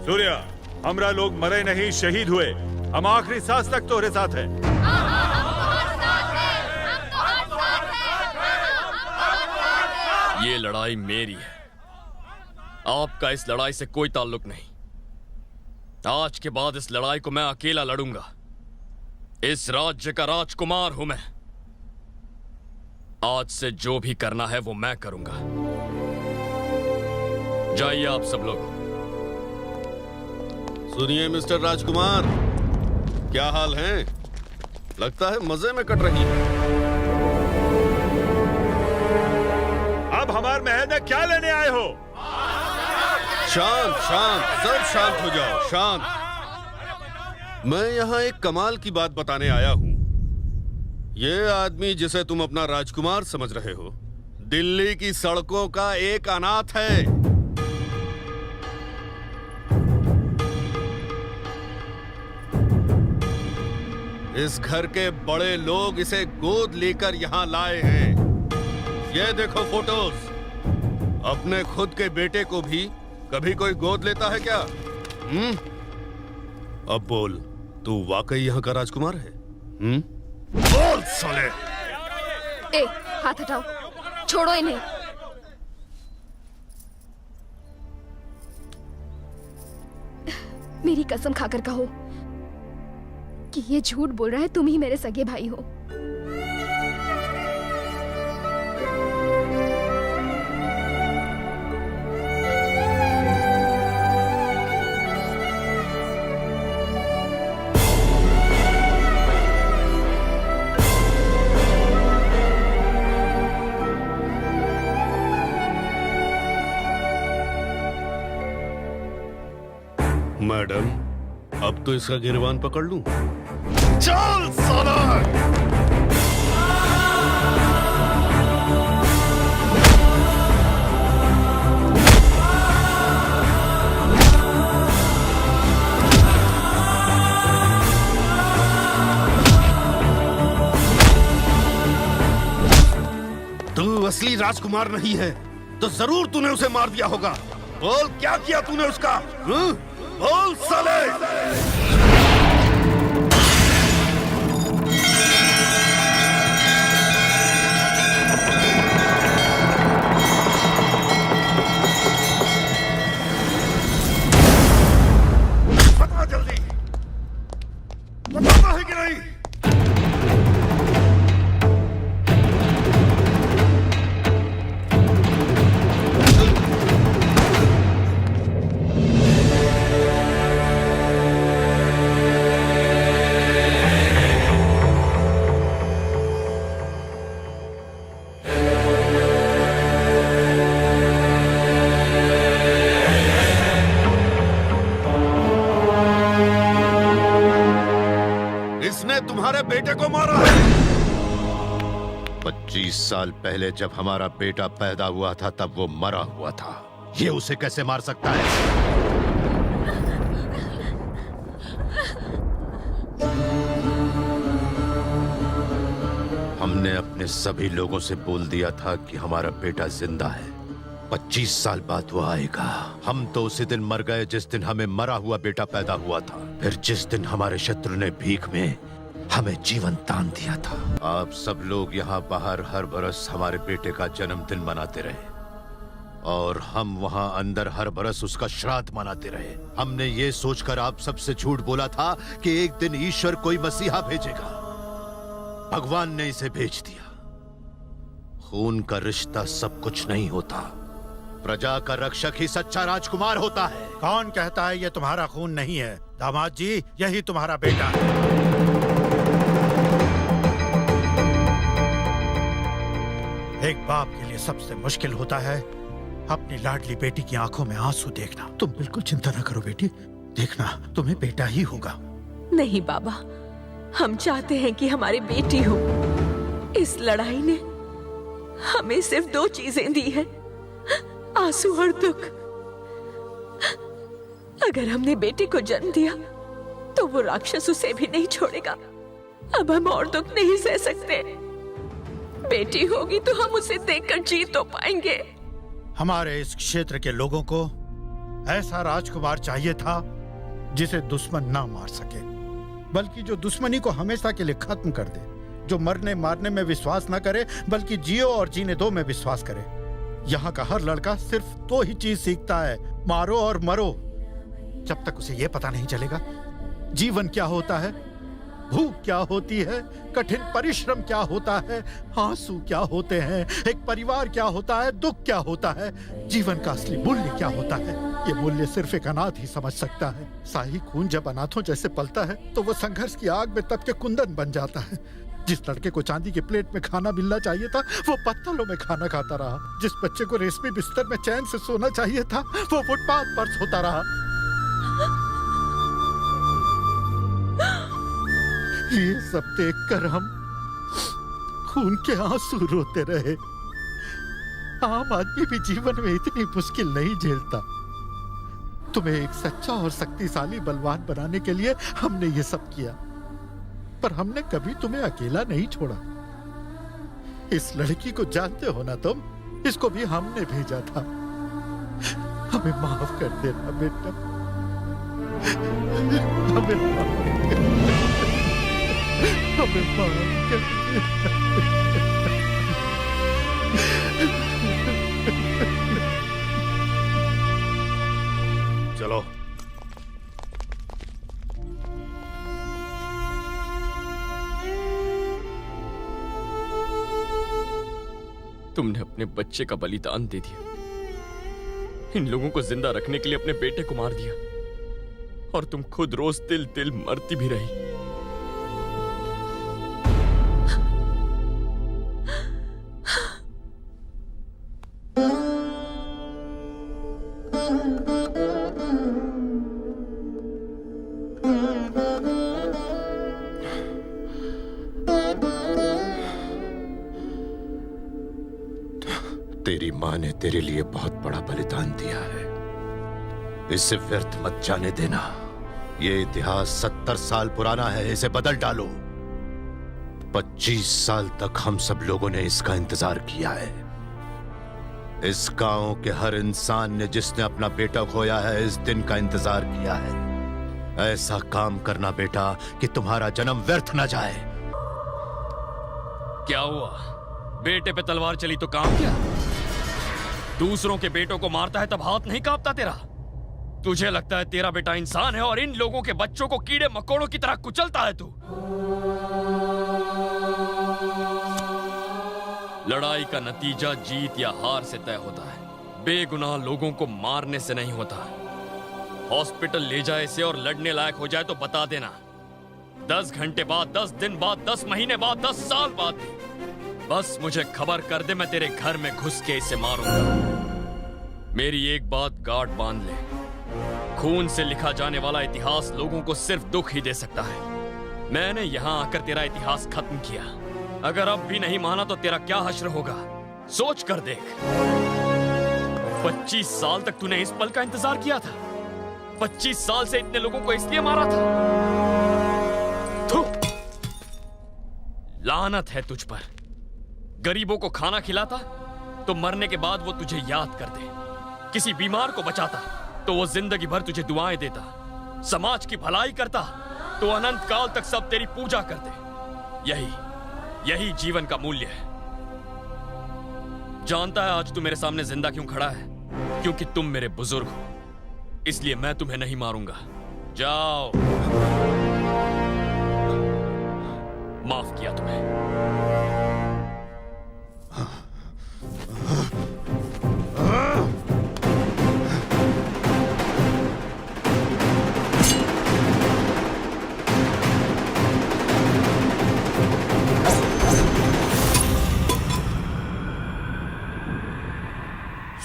सूर्या, हमरा लोग मरे नहीं, शहीद हुए। हम आखिरी सांस तक तोहरे साथ हैं। ये लड़ाई मेरी है, आपका इस लड़ाई से कोई ताल्लुक नहीं। आज के बाद इस लड़ाई को मैं अकेला लड़ूंगा। इस राज्य का राजकुमार हूं मैं। आज से जो भी करना है वो मैं करूंगा। जाइए आप सब लोग। सुनिए मिस्टर राजकुमार, क्या हाल है? लगता है मजे में कट रही है। अब हमारे महल में क्या लेने आए हो? शांत शांत, सब शांत हो जाओ, शांत। मैं यहाँ एक कमाल की बात बताने आया हूँ। ये आदमी जिसे तुम अपना राजकुमार समझ रहे हो, दिल्ली की सड़कों का एक अनाथ है। इस घर के बड़े लोग इसे गोद लेकर यहाँ लाए हैं। ये देखो फोटोज। अपने खुद के बेटे को भी कभी कोई गोद लेता है क्या? अब बोल, तू वाकई यहाँ का राजकुमार है? बोल साले। ए, हाथ हटाओ, छोड़ो इन्हें। मेरी कसम खाकर कहो कि ये झूठ बोल रहा है, तुम ही मेरे सगे भाई हो। मैडम, अब तो इसका गिरबान पकड़ लूं। चल साला! तू असली राजकुमार नहीं है तो जरूर तूने उसे मार दिया होगा। बोल, क्या किया तूने उसका? बोल साले! बता जल्दी, बताता है कि नहीं? तुम्हारे बेटे को मारा है। 25 साल पहले जब हमारा बेटा पैदा हुआ था तब वो मरा हुआ था। ये उसे कैसे मार सकता है? हमने अपने सभी लोगों से बोल दिया था कि हमारा बेटा जिंदा है। 25 साल बाद वो आएगा। हम तो उसी दिन मर गए जिस दिन हमें मरा हुआ बेटा पैदा हुआ था। फिर जिस दिन हमारे शत्रु ने भीख में हमें जीवन दान दिया था। आप सब लोग यहाँ बाहर हर बरस हमारे बेटे का जन्मदिन मनाते रहे और हम वहाँ अंदर हर बरस उसका श्राद्ध मनाते रहे। हमने ये सोचकर आप सबसे झूठ बोला था कि एक दिन ईश्वर कोई मसीहा भेजेगा। भगवान ने इसे भेज दिया। खून का रिश्ता सब कुछ नहीं होता। प्रजा का रक्षक ही सच्चा राजकुमार होता है। कौन कहता है ये तुम्हारा खून नहीं है? दामाद जी, यही तुम्हारा बेटा है। एक बाप के लिए सबसे मुश्किल होता है अपनी लाडली बेटी की आंखों में आंसू देखना। तुम बिल्कुल चिंता न करो बेटी, देखना तुम्हें बेटा ही होगा। नहीं बाबा, हम चाहते हैं कि हमारी बेटी हो। इस लड़ाई ने हमें सिर्फ 2 चीजें दी है, आंसू और दुख। अगर हमने बेटे को जन्म दिया तो वो राक्षस उसे भी नहीं छोड़ेगा। अब हम और दुख नहीं सह सकते। बेटी होगी तो हम उसे देखकर जी तो पाएंगे। हमारे इस क्षेत्र के लोगों को ऐसा राजकुमार चाहिए था जिसे दुश्मन ना मार सके, बल्कि जो दुश्मनी को हमेशा के लिए खत्म कर दे, जो मरने मारने में विश्वास ना करे बल्कि जियो और जीने दो में विश्वास करे। यहाँ का हर लड़का सिर्फ दो ही चीज सीखता है, मारो और मरो। जब तक उसे यह पता नहीं चलेगा जीवन क्या होता है, भूख क्या होती है, कठिन परिश्रम क्या होता है, आंसू क्या होते हैं, एक परिवार क्या होता है, दुख क्या होता है, जीवन का असली मूल्य क्या होता है, ये मूल्य सिर्फ एक अनाथ ही समझ सकता है। शाही खून जब अनाथों जैसे पलता है तो वो संघर्ष की आग में तप के कुंदन बन जाता है। जिस लड़के को चांदी की प्लेट में खाना मिलना चाहिए था वो पत्तलों में खाना खाता रहा। जिस बच्चे को रेशमी बिस्तर में चैन से सोना चाहिए था वो फुटपाथ पर सोता रहा। ये सब देखकर हम खून के आंसू रोते रहे। आम आदमी भी जीवन में इतनी मुश्किल नहीं झेलता। तुम्हें एक सच्चा और शक्तिशाली बलवान बनाने के लिए हमने ये सब किया, पर हमने कभी तुम्हें अकेला नहीं छोड़ा। इस लड़की को जानते हो ना तुम, इसको भी हमने भेजा था। हमें माफ कर देना बेटा, हमें माफ कर देना। चलो। तुमने अपने बच्चे का बलिदान दे दिया, इन लोगों को जिंदा रखने के लिए अपने बेटे को मार दिया, और तुम खुद रोज तिल तिल मरती भी रही। तेरी माँ ने तेरे लिए बहुत बड़ा बलिदान दिया है, इसे व्यर्थ मत जाने देना। ये इतिहास 70 साल पुराना है, इसे बदल डालो। 25 साल तक हम सब लोगों ने इसका इंतजार किया है। इस गांव के हर इंसान ने जिसने अपना बेटा खोया है इस दिन का इंतजार किया है। ऐसा काम करना बेटा कि तुम्हारा जन्म व्यर्थ न जाए। क्या हुआ? बेटे पे तलवार चली तो काम क्या? दूसरों के बेटों को मारता है तब हाथ नहीं कांपता तेरा? तुझे लगता है तेरा बेटा इंसान है और इन लोगों के बच्चों को कीड़े मकोड़ों की तरह कुचलता है तू? लड़ाई का नतीजा जीत या हार से तय होता है, बेगुनाह लोगों को मारने से नहीं होता। हॉस्पिटल ले जाए इसे और लड़ने लायक हो जाए तो बता देना। 10 घंटे बाद, 10 दिन बाद, 10 महीने बाद, 10 साल बाद भी बस मुझे खबर कर दे, मैं तेरे घर में घुस के इसे मारूंगा। मेरी एक बात गांठ बांध ले, खून से लिखा जाने वाला इतिहास लोगों को सिर्फ दुख ही दे सकता है। मैंने यहां आकर तेरा इतिहास खत्म किया, अगर अब भी नहीं माना तो तेरा क्या हश्र होगा सोच कर देख। 25 साल तक तूने इस पल का इंतजार किया था, 25 साल से इतने लोगों को इसलिए मारा था। थू, लानत है तुझ पर। गरीबों को खाना खिलाता तो मरने के बाद वो तुझे याद कर दे, किसी बीमार को बचाता तो वो जिंदगी भर तुझे दुआएं देता, समाज की भलाई करता तो अनंत काल तक सब तेरी पूजा करते। यही जीवन का मूल्य है। जानता है आज तू मेरे सामने जिंदा क्यों खड़ा है? क्योंकि तुम मेरे बुजुर्ग हो, इसलिए मैं तुम्हें नहीं मारूंगा। जाओ, माफ किया तुम्हें।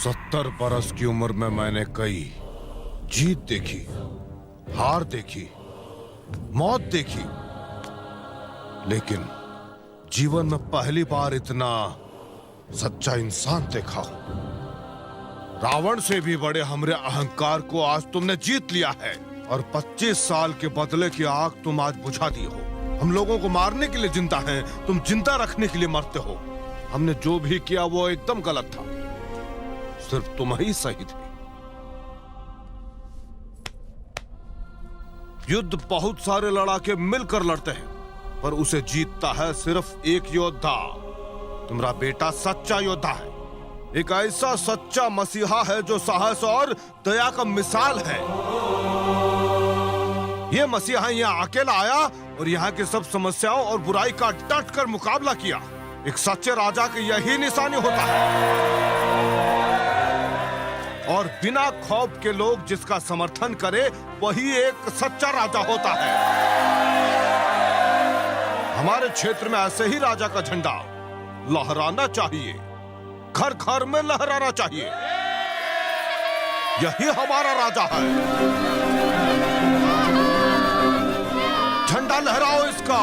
70 बरस की उम्र में मैंने कई जीत देखी, हार देखी, मौत देखी, लेकिन जीवन में पहली बार इतना सच्चा इंसान देखा हूं। रावण से भी बड़े हमरे अहंकार को आज तुमने जीत लिया है और 25 साल के बदले की आग तुम आज बुझा दी हो। हम लोगों को मारने के लिए जिंदा हैं, तुम जिंदा रखने के लिए मरते हो। हमने जो भी किया वो एकदम गलत था, सिर्फ तुम ही सही थे। युद्ध बहुत सारे लड़ाके मिलकर लड़ते हैं, पर उसे जीतता है सिर्फ एक योद्धा। तुम्हारा बेटा सच्चा योद्धा है, एक ऐसा सच्चा मसीहा है जो साहस और दया का मिसाल है। ये मसीहा यहाँ अकेला आया और यहाँ की सब समस्याओं और बुराई का डट कर मुकाबला किया। एक सच्चे राजा की यही निशानी होता है, और बिना खौफ के लोग जिसका समर्थन करे वही एक सच्चा राजा होता है। हमारे क्षेत्र में ऐसे ही राजा का झंडा लहराना चाहिए, घर घर में लहराना चाहिए। यही हमारा राजा है। झंडा लहराओ इसका।